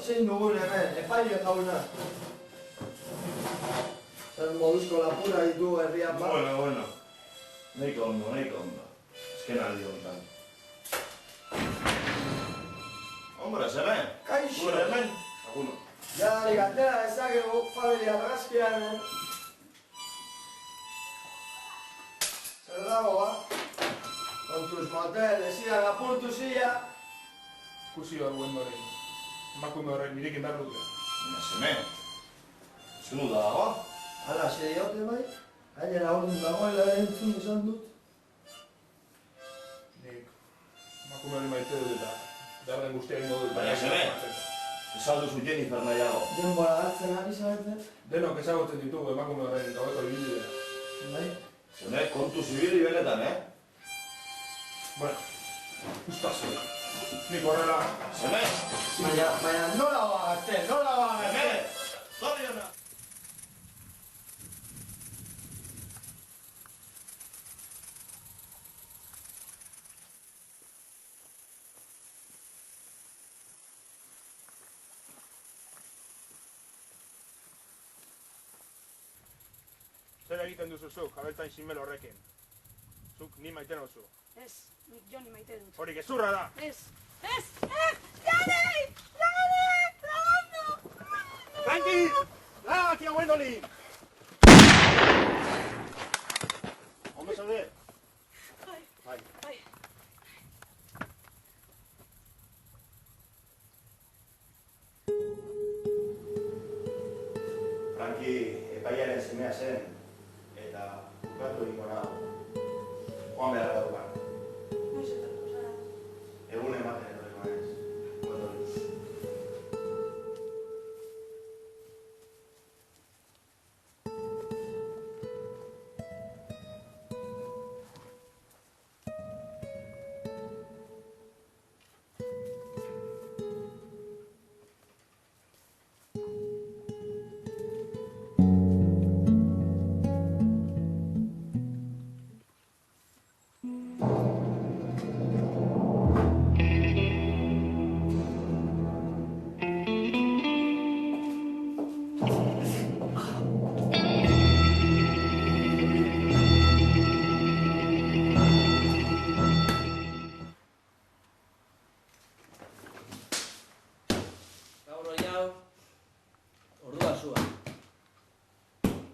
zein dugun hemen, epaile jauna. Zer moduzko lapura ditu herrian bat? Bueno. Nahiko ondo. Ezken aldi honetan. Hombre, zeme? Kaixo! Gure hemen? Aguno. Jadarik atera ezagegu familia argazkian. Zer dago, ba? Kontuz motel, ezidan apurtu zila. Ikusi hor guen dori. Emakume horren nirekin behar dute. Baina zeme? Zunu dago? Hala, xe diote bai? Gainera orduan dagoela entzun izan dut. Nik emakume hori maite dut eta behar den guztia egingo dut. Baina zeme? Esalduzu Jennifer nahiago. Denbora hartzen ari zarete. Denok ezagutzen ditugu emakume horren gaueko ibilbidea. Bai? Zeme, kontu zibili benetan, Bueno, ustazu. Nik horrela... Zeme? Baina nola ba gazte, Zeme! Zoriona! Zer egiten duzu zuk, abeltain sinmel horrekin? Zuk ni maite nauzu. Ez, nik Joni maite dut. Hori gezurra da! Ez! Joni! Lagundu! Franki! Lagak ia Wendoli! Ondo zaude? Bai. Franki epaiaren semea zen, eta bukatu egingo nago. Joan beharra dukan. Noiz etorko zara. Egun ematen etorriko naiz. Wendoli.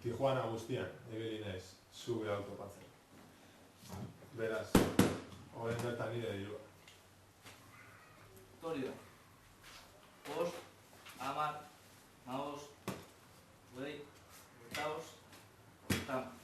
Tijuana guztian, ibili naiz, zure autopatzen. Beraz, horren bertan nire dirua. Hori da. 5, 10, 15, 20, 25, 30.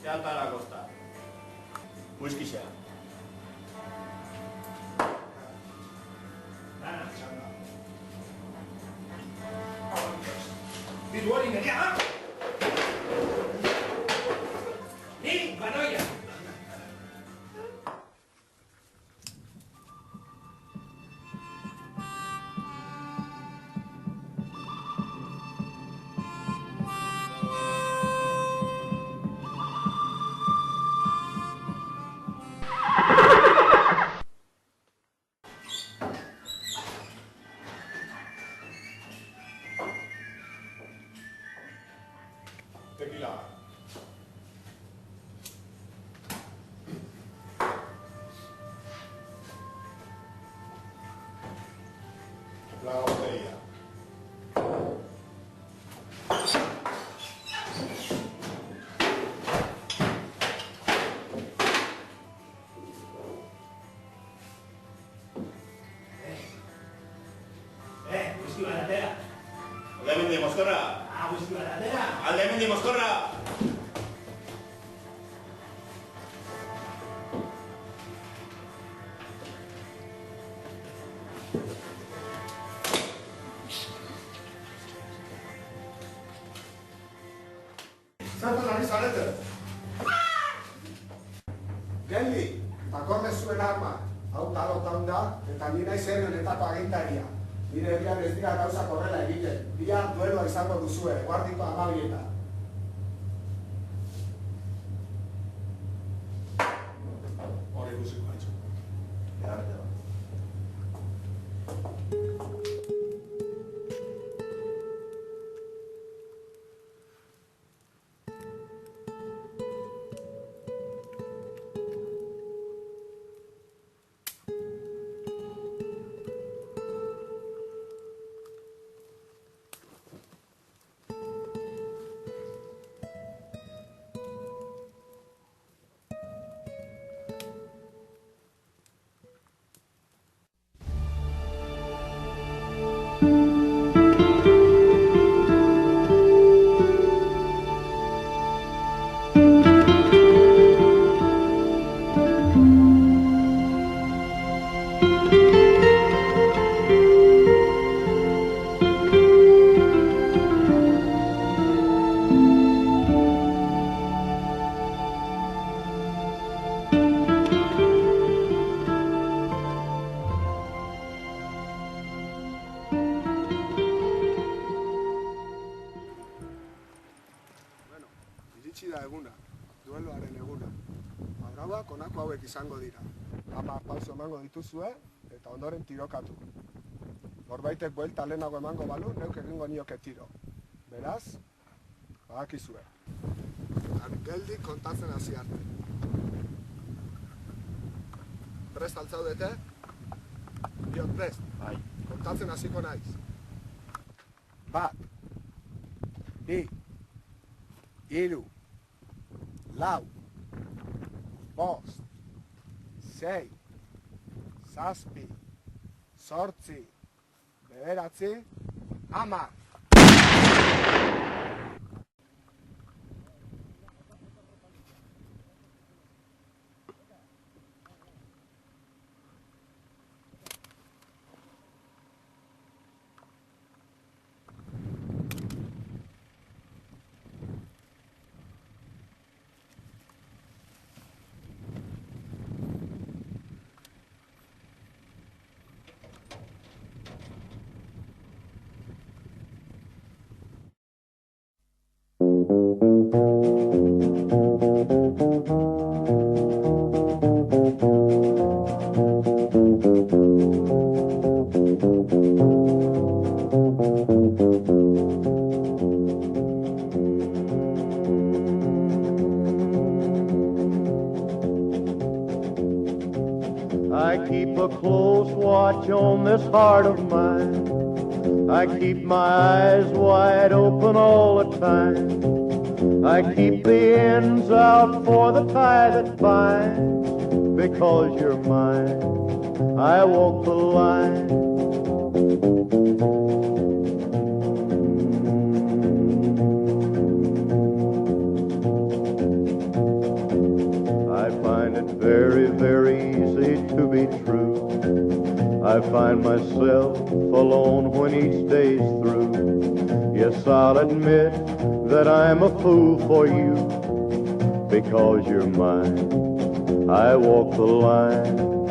Se alta la costa. Whisky sea. Diru hori nerea da! Ni banoia! Tequila. La botella. Whisky baratera! Alde hemendik mozkorra! Whisky baratera! Alde hemendik mozkorra! Zertan ari zarete? Geldi, bakorre zuen arma. Hau talotan da, eta ni naiz herri honetako agintaria. Nire herrian ez dira gauzak horrela egiten. Bihar duelua izango duzue, guardiko 12etan. Hori ikusiko haitzu. Beharrete bat. Iritsi da eguna, dueloaren eguna. Arauak honako hauek izango dira. 10 pauso emango dituzue eta ondoren tirokatu. Norbaitek buelta lehenago emango balu, neuk egingo nioke tiro. Beraz, badakizue. Geldi kontatzen hasi arte. Prest altzaudete? Diot prest. Bai. Kontatzen hasiko naiz. 1, 2, 3, 4, 5, 6, 7, 8, 9, 10. I keep a close watch on this heart of mine. I keep my eyes wide open all the time. I keep the ends out for the tie that binds. Because you're mine, I walk the line. I find it very, very easy to be true. I find myself alone when each day's through. Yes, I'll admit that I'm a fool for you, because you're mine. I walk the line